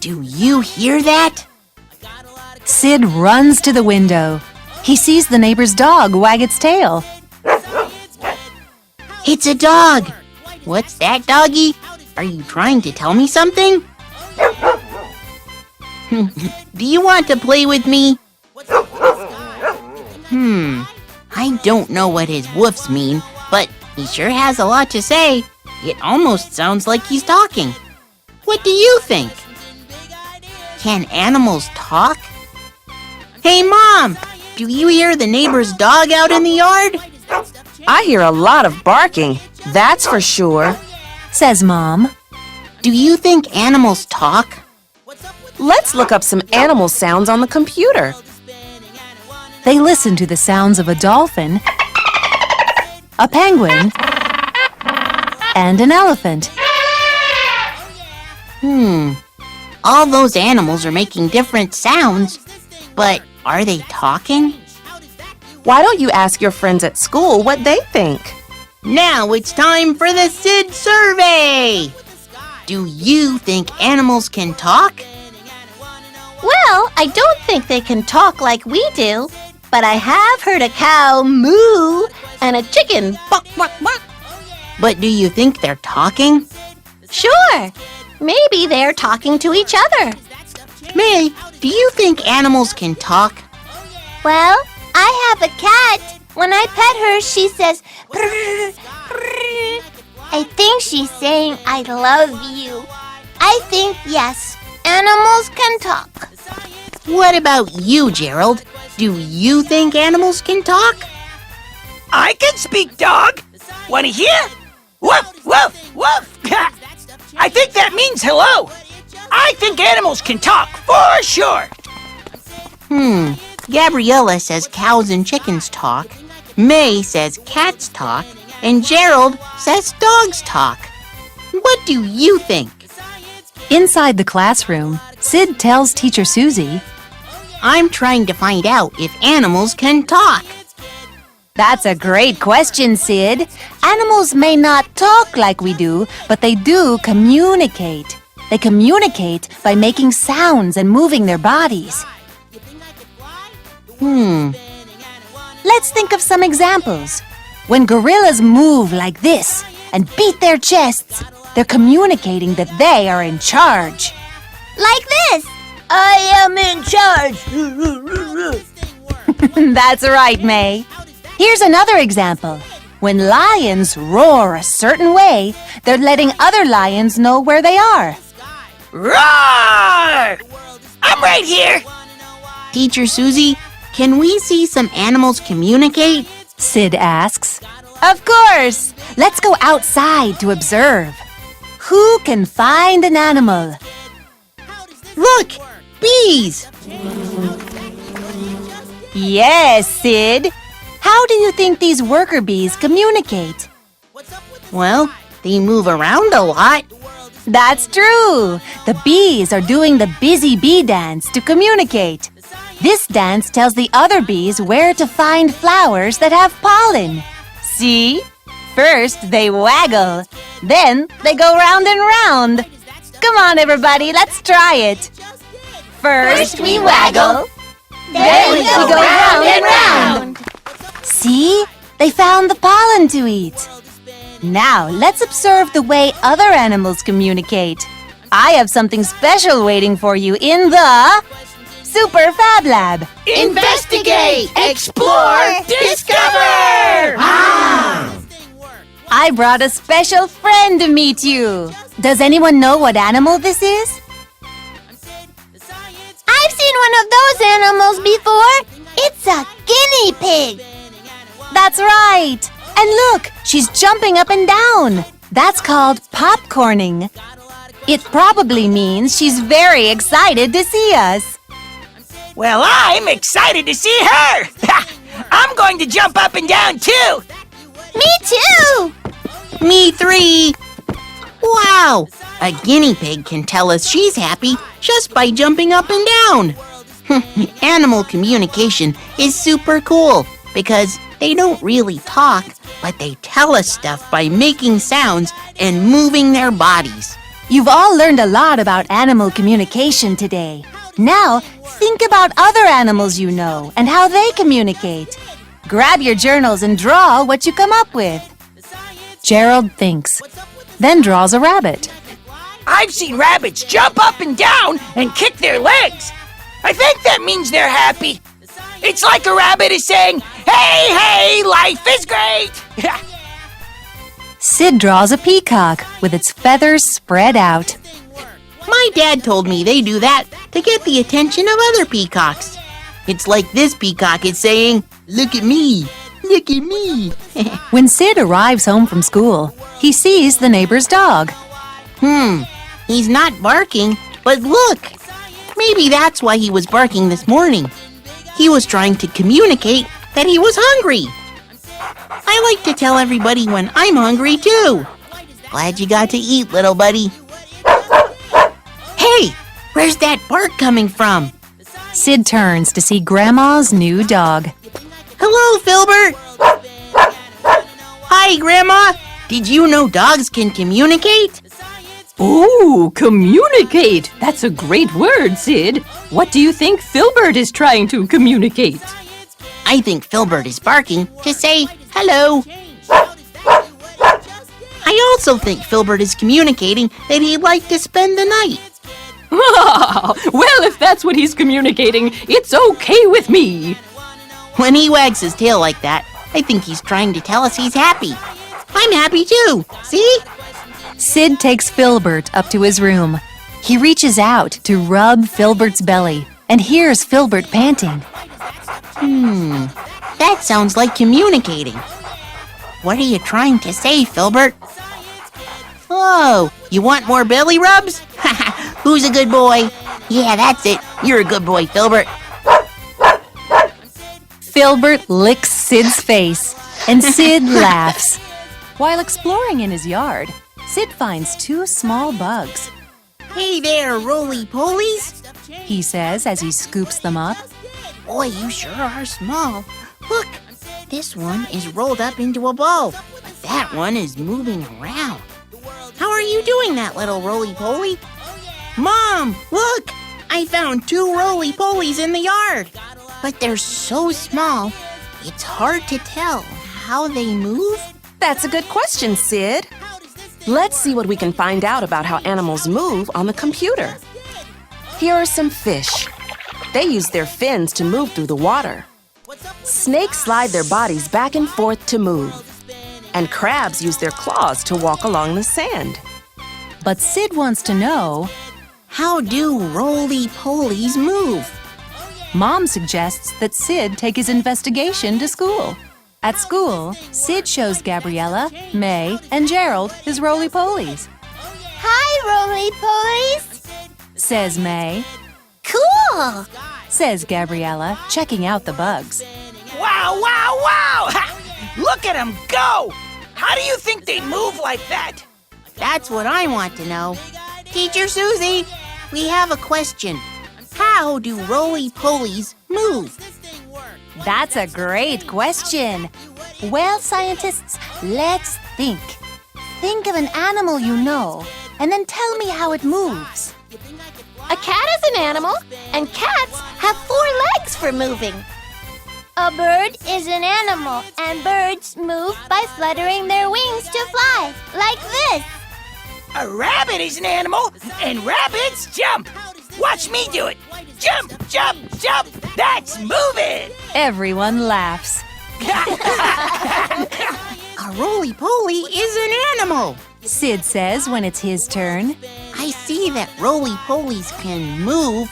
Do you hear that? Sid runs to the window. He sees the neighbor's dog wag its tail. It's a dog. What's that, doggy? Are you trying to tell me something? Do you want to play with me? I don't know what his woofs mean, but he sure has a lot to say. It almost sounds like he's talking. What do you think? Can animals talk? Hey, Mom! Do you hear the neighbor's dog out in the yard? I hear a lot of barking, that's for sure, says Mom. Do you think animals talk? Let's look up some animal sounds on the computer. They listen to the sounds of a dolphin, a penguin, and an elephant. All those animals are making different sounds, but are they talking? Why don't you ask your friends at school what they think? Now it's time for the Sid survey! Do you think animals can talk? Well, I don't think they can talk like we do, but I have heard a cow moo and a chicken buck, buck, buck. But do you think they're talking? Sure, maybe they're talking to each other. May, do you think animals can talk? Well, I have a cat. When I pet her, she says, purr, purr. I think she's saying, I love you. I think, yes, animals can talk. What about you, Gerald? Do you think animals can talk? I can speak, dog. Want to hear? Woof, woof, woof. I think that means hello. I think animals can talk, for sure. Gabriella says cows and chickens talk. May says cats talk. And Gerald says dogs talk. What do you think? Inside the classroom, Sid tells Teacher Susie, I'm trying to find out if animals can talk. That's a great question, Sid. Animals may not talk like we do, but they do communicate. They communicate by making sounds and moving their bodies. Let's think of some examples. When gorillas move like this and beat their chests, they're communicating that they are in charge. Like this. I am in charge. That's right, May. Here's another example. When lions roar a certain way, they're letting other lions know where they are. Roar! I'm right here. Teacher Susie, can we see some animals communicate? Sid asks. Of course! Let's go outside to observe. Who can find an animal? Look! Bees! Yes, Sid. How do you think these worker bees communicate? Well, they move around a lot. That's true. The bees are doing the busy bee dance to communicate. This dance tells the other bees where to find flowers that have pollen. See? First, they waggle. Then, they go round and round. Come on, everybody, let's try it. First, we waggle. Then we go round and round. See? They found the pollen to eat. Now, let's observe the way other animals communicate. I have something special waiting for you in the Super Fab Lab. Investigate, explore, discover! I brought a special friend to meet you. Does anyone know what animal this is? I've seen one of those animals before. It's a guinea pig. That's right. And look, she's jumping up and down. That's called popcorning. It probably means she's very excited to see us. Well, I'm excited to see her. I'm going to jump up and down, too. Me too. Me 3. Wow! A guinea pig can tell us she's happy just by jumping up and down. Animal communication is super cool because they don't really talk, but they tell us stuff by making sounds and moving their bodies. You've all learned a lot about animal communication today. Now, think about other animals you know and how they communicate. Grab your journals and draw what you come up with. Gerald thinks, then draws a rabbit. I've seen rabbits jump up and down and kick their legs. I think that means they're happy. It's like a rabbit is saying, "Hey, hey, life is great." Sid draws a peacock with its feathers spread out. My dad told me they do that to get the attention of other peacocks. It's like this peacock is saying, "Look at me, look at me." When Sid arrives home from school, he sees the neighbor's dog. He's not barking, but look. Maybe that's why he was barking this morning. He was trying to communicate that he was hungry. I like to tell everybody when I'm hungry too. Glad you got to eat, little buddy. Hey, where's that bark coming from? Sid turns to see Grandma's new dog. Hello, Filbert. Hi, Grandma. Did you know dogs can communicate? Oh, communicate! That's a great word, Sid. What do you think Filbert is trying to communicate? I think Filbert is barking to say hello. I also think Filbert is communicating that he'd like to spend the night. Well, if that's what he's communicating, it's okay with me. When he wags his tail like that, I think he's trying to tell us he's happy. I'm happy too, see? Sid takes Filbert up to his room. He reaches out to rub Filbert's belly and hears Filbert panting. That sounds like communicating. What are you trying to say, Filbert? Oh, you want more belly rubs? Who's a good boy? Yeah, that's it. You're a good boy, Filbert. Filbert licks Sid's face, and Sid laughs. While exploring in his yard, Sid finds two small bugs. Hey there, roly-polies. He says as he scoops them up. Boy, you sure are small. Look, this one is rolled up into a ball, but that one is moving around. How are you doing that, little roly-poly? Mom, look! I found two roly-polies in the yard. But they're so small, it's hard to tell how they move. That's a good question, Sid. Let's see what we can find out about how animals move on the computer. Here are some fish. They use their fins to move through the water. Snakes slide their bodies back and forth to move. And crabs use their claws to walk along the sand. But Sid wants to know, How do roly-polies move? Mom suggests that Sid take his investigation to school. At school, Sid shows Gabriella, May, and Gerald his roly-polies. Hi, roly-polies. Says May. Cool. Says Gabriella, checking out the bugs. Wow, wow, wow! Ha! Look at them go! How do you think they move like that? That's what I want to know. Teacher Susie, we have a question. How do roly-polies move? That's a great question. Well, scientists, let's think. Think of an animal you know, and then tell me how it moves. A cat is an animal, and cats have 4 legs for moving. A bird is an animal, and birds move by fluttering their wings to fly, like this. A rabbit is an animal, and rabbits jump. Watch me do it. Jump, jump, jump. That's moving. Everyone laughs. A roly-poly is an animal. Sid says when it's his turn. I see that roly-polies can move,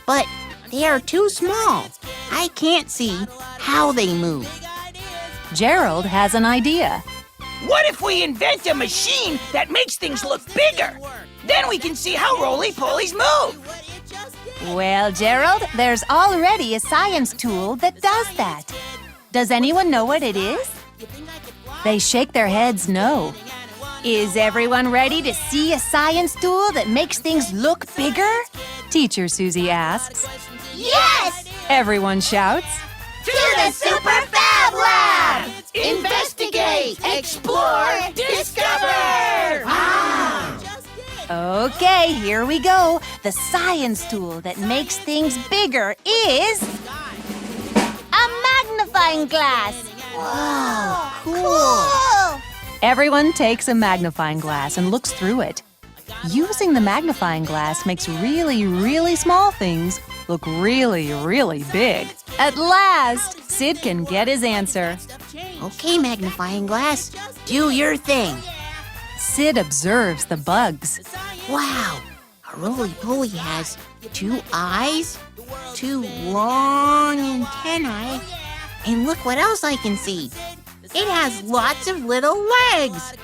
but they are too small. I can't see how they move. Gerald has an idea. What if we invent a machine that makes things look bigger? Then we can see how roly-polies move. Well, Gerald, there's already a science tool that does that. Does anyone know what it is? They shake their heads no. Is everyone ready to see a science tool that makes things look bigger? Teacher Susie asks. Yes! Everyone shouts. To the Super Fab Lab! Investigate, explore, discover! Okay, here we go. The science tool that makes things bigger is A magnifying glass. Whoa, Cool. everyone takes a magnifying glass and looks through it. Using the magnifying glass makes really, really small things look really, really big. At last, Sid can get his answer. Okay, magnifying glass, do your thing. Sid observes the bugs. Wow, a roly-poly has 2 eyes, 2 long antennae, and look what else I can see. It has lots of little legs.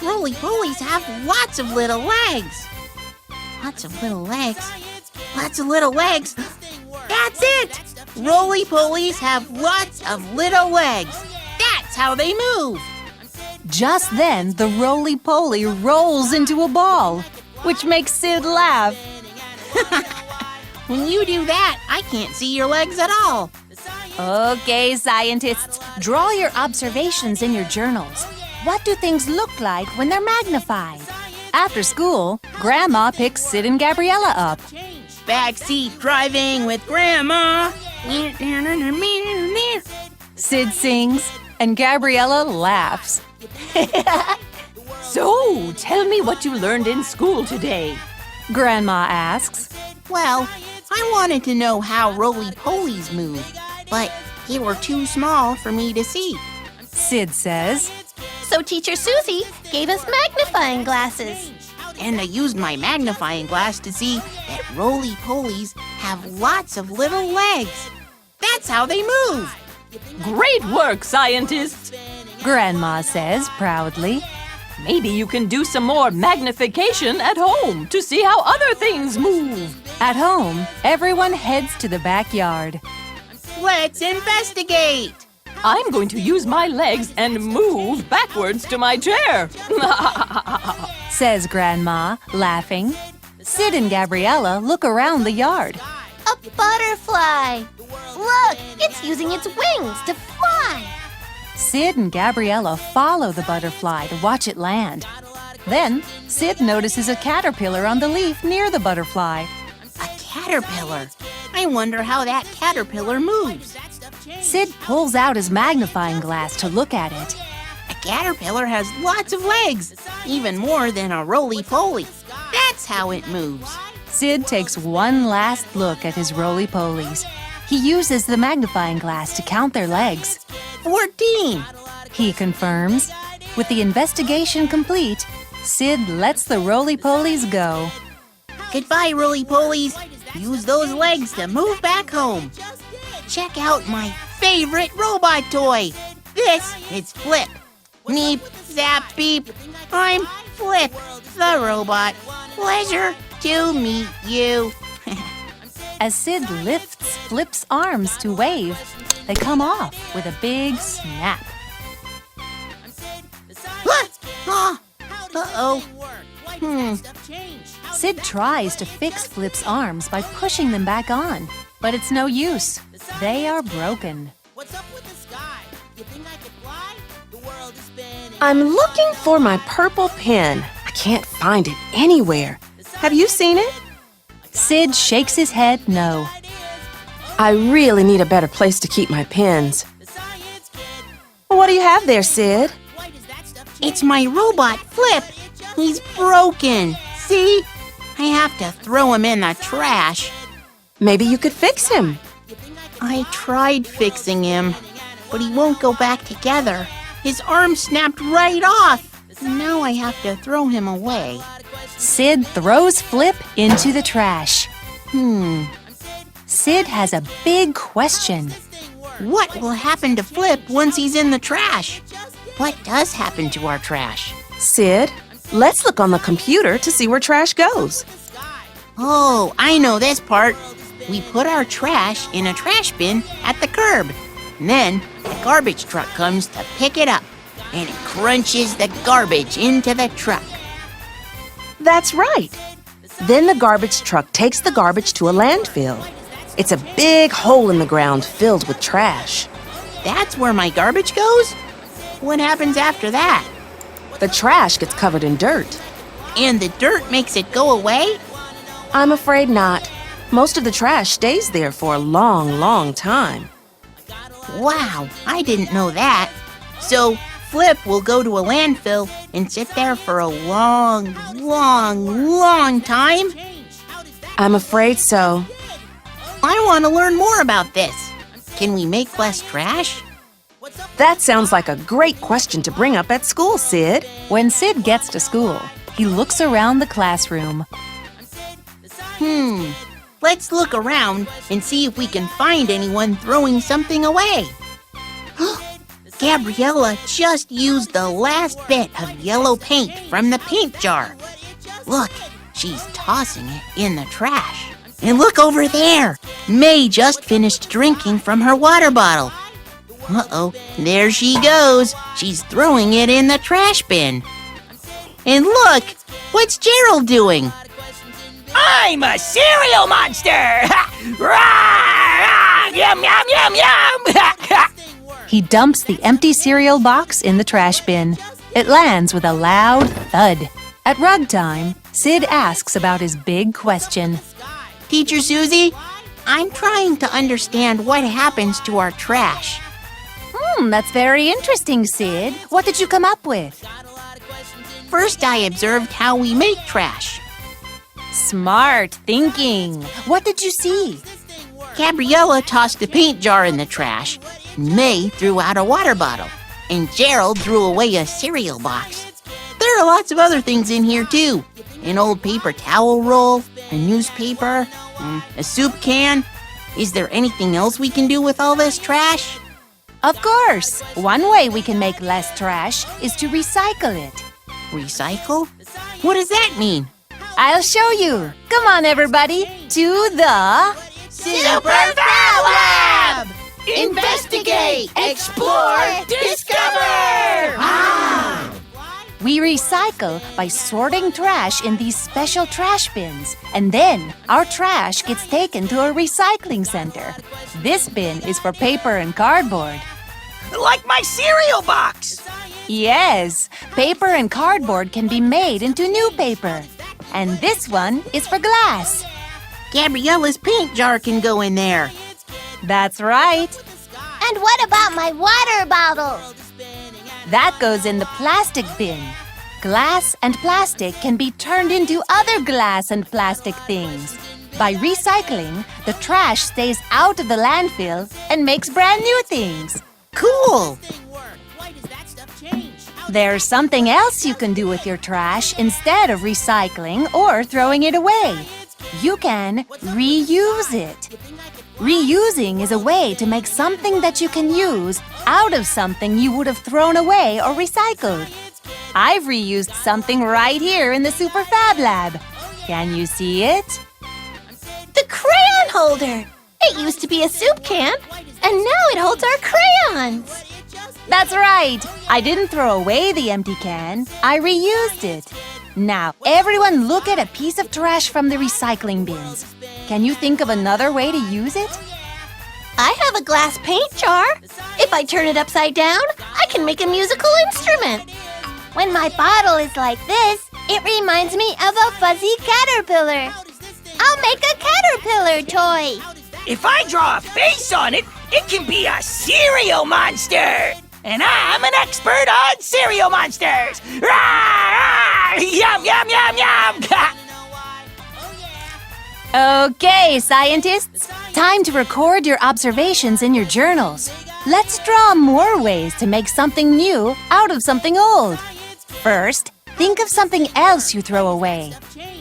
Roly-polies have lots of little legs. Lots of little legs. Lots of little legs. That's it! Roly-polies have lots of little legs. That's how they move. Just then, the roly-poly rolls into a ball, which makes Sid laugh. When you do that, I can't see your legs at all. Okay, scientists, draw your observations in your journals. What do things look like when they're magnified? After school, Grandma picks Sid and Gabriella up. Backseat driving with Grandma. Sid sings, and Gabriella laughs. So, tell me what you learned in school today. Grandma asks. Well, I wanted to know how roly-polies move, but they were too small for me to see. Sid says. So Teacher Susie gave us magnifying glasses. And I used my magnifying glass to see that roly-polies have lots of little legs. That's how they move. Great work, scientists! Grandma says proudly. Maybe you can do some more magnification at home to see how other things move. At home, everyone heads to the backyard. Let's investigate. I'm going to use my legs and move backwards to my chair. Says Grandma, laughing. Sid and Gabriella look around the yard. A butterfly. Look, it's using its wings to fly. Sid and Gabriella follow the butterfly to watch it land. Then, Sid notices a caterpillar on the leaf near the butterfly. A caterpillar. I wonder how that caterpillar moves. Sid pulls out his magnifying glass to look at it. A caterpillar has lots of legs, even more than a roly-poly. That's how it moves. Sid takes one last look at his roly-polies. He uses the magnifying glass to count their legs. 14. He confirms. With the investigation complete, Sid lets the roly-polies go. Goodbye, roly-polies. Use those legs to move back home. Check out my favorite robot toy. This is Flip. Neep, zap, beep. I'm Flip, the robot. Pleasure to meet you. As Sid lifts Flip's arms to wave, they come off with a big snap. Uh-oh. Sid tries to fix Flip's arms by pushing them back on, but it's no use. They are broken. I'm looking for my purple pen. I can't find it anywhere. Have you seen it? Sid shakes his head no. I really need a better place to keep my pens. What do you have there, Sid? It's my robot, Flip. He's broken. See? I have to throw him in the trash. Maybe you could fix him. I tried fixing him, but he won't go back together. His arm snapped right off. Now I have to throw him away. Sid throws Flip into the trash. Sid has a big question. What will happen to Flip once he's in the trash? What does happen to our trash? Sid, let's look on the computer to see where trash goes. Oh, I know this part. We put our trash in a trash bin at the curb. And then the garbage truck comes to pick it up, and it crunches the garbage into the truck. That's right. Then the garbage truck takes the garbage to a landfill. It's a big hole in the ground filled with trash. That's where my garbage goes? What happens after that? The trash gets covered in dirt. And the dirt makes it go away? I'm afraid not. Most of the trash stays there for a long, long time. Wow, I didn't know that. So, Flip will go to a landfill and sit there for a long, long, long time? I'm afraid so. I want to learn more about this. Can we make less trash? That sounds like a great question to bring up at school, Sid. When Sid gets to school, he looks around the classroom. Let's look around and see if we can find anyone throwing something away. Gabriella just used the last bit of yellow paint from the paint jar. Look, she's tossing it in the trash. And look over there! May just finished drinking from her water bottle. Uh-oh, there she goes. She's throwing it in the trash bin. And look, what's Gerald doing? I'm a cereal monster! Rah! Yum, yum, yum, yum! He dumps the empty cereal box in the trash bin. It lands with a loud thud. At rug time, Sid asks about his big question. Teacher Susie, I'm trying to understand what happens to our trash. That's very interesting, Sid. What did you come up with? First, I observed how we make trash. Smart thinking. What did you see? Gabriella tossed the paint jar in the trash. May threw out a water bottle. And Gerald threw away a cereal box. There are lots of other things in here, too. An old paper towel roll, a newspaper, a soup can. Is there anything else we can do with all this trash? Of course. One way we can make less trash is to recycle it. Recycle? What does that mean? I'll show you. Come on, everybody, to the Super Fab Lab! Investigate, explore, discover! We recycle by sorting trash in these special trash bins, and then our trash gets taken to a recycling center. This bin is for paper and cardboard. Like my cereal box! Yes, paper and cardboard can be made into new paper. And this one is for glass. Gabriella's paint jar can go in there. That's right. And what about my water bottle? That goes in the plastic bin. Glass and plastic can be turned into other glass and plastic things. By recycling, the trash stays out of the landfill and makes brand new things. Cool! There's something else you can do with your trash instead of recycling or throwing it away. You can reuse it. Reusing is a way to make something that you can use out of something you would have thrown away or recycled. I've reused something right here in the Super Fab Lab. Can you see it? The crayon holder! It used to be a soup can, and now it holds our crayons! That's right! I didn't throw away the empty can, I reused it. Now, everyone look at a piece of trash from the recycling bins. Can you think of another way to use it? I have a glass paint jar. If I turn it upside down, I can make a musical instrument. When my bottle is like this, it reminds me of a fuzzy caterpillar. I'll make a caterpillar toy. If I draw a face on it, it can be a cereal monster! And I'm an expert on cereal monsters! Rah, rah, yum, yum, yum, yum! Okay, scientists, time to record your observations in your journals. Let's draw more ways to make something new out of something old. First, think of something else you throw away.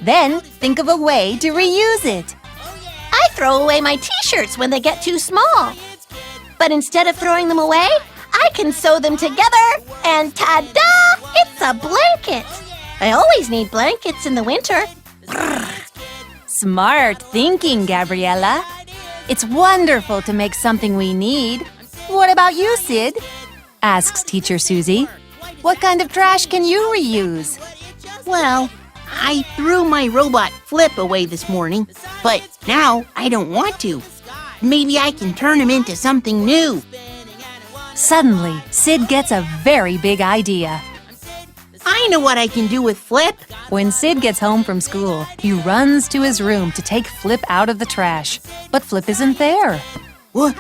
Then, think of a way to reuse it. I throw away my t-shirts when they get too small. But instead of throwing them away, I can sew them together, and ta-da! It's a blanket! I always need blankets in the winter. Smart thinking, Gabriella. It's wonderful to make something we need. What about you, Sid? Asks Teacher Susie. What kind of trash can you reuse? Well, I threw my robot Flip away this morning, but now I don't want to. Maybe I can turn him into something new. Suddenly, Sid gets a very big idea. I know what I can do with Flip. When Sid gets home from school, he runs to his room to take Flip out of the trash. But Flip isn't there. What?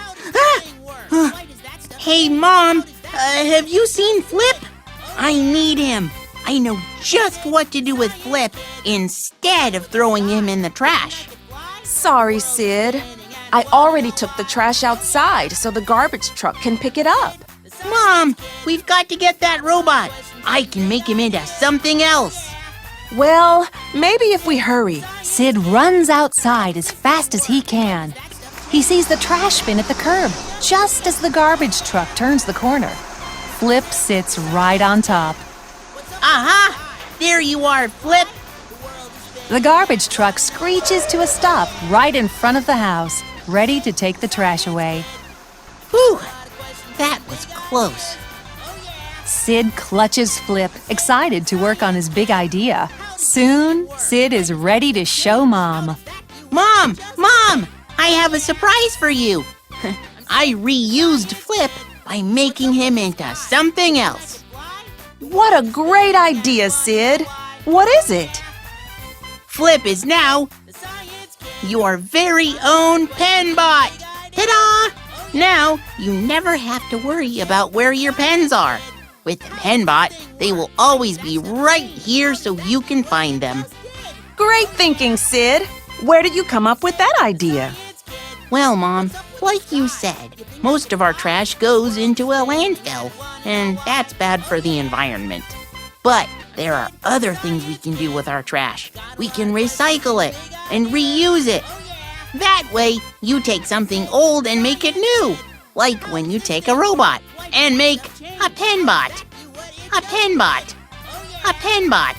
Hey, Mom, have you seen Flip? I need him. I know just what to do with Flip instead of throwing him in the trash. Sorry, Sid. I already took the trash outside so the garbage truck can pick it up. Mom, we've got to get that robot. I can make him into something else. Well, maybe if we hurry. Sid runs outside as fast as he can. He sees the trash bin at the curb just as the garbage truck turns the corner. Flip sits right on top. Aha! There you are, Flip. The garbage truck screeches to a stop right in front of the house, ready to take the trash away. Whew, that was close. Sid clutches Flip, excited to work on his big idea. Soon, Sid is ready to show Mom. Mom! I have a surprise for you. I reused Flip by making him into something else. What a great idea, Sid. What is it? Flip is now your very own pen bot. Ta-da! Now you never have to worry about where your pens are. With the pen bot, they will always be right here so you can find them. Great thinking, Sid. Where did you come up with that idea? Well, Mom, like you said, most of our trash goes into a landfill, and that's bad for the environment. But there are other things we can do with our trash. We can recycle it and reuse it. That way, you take something old and make it new, like when you take a robot and make a pen bot. A pen bot. A pen bot.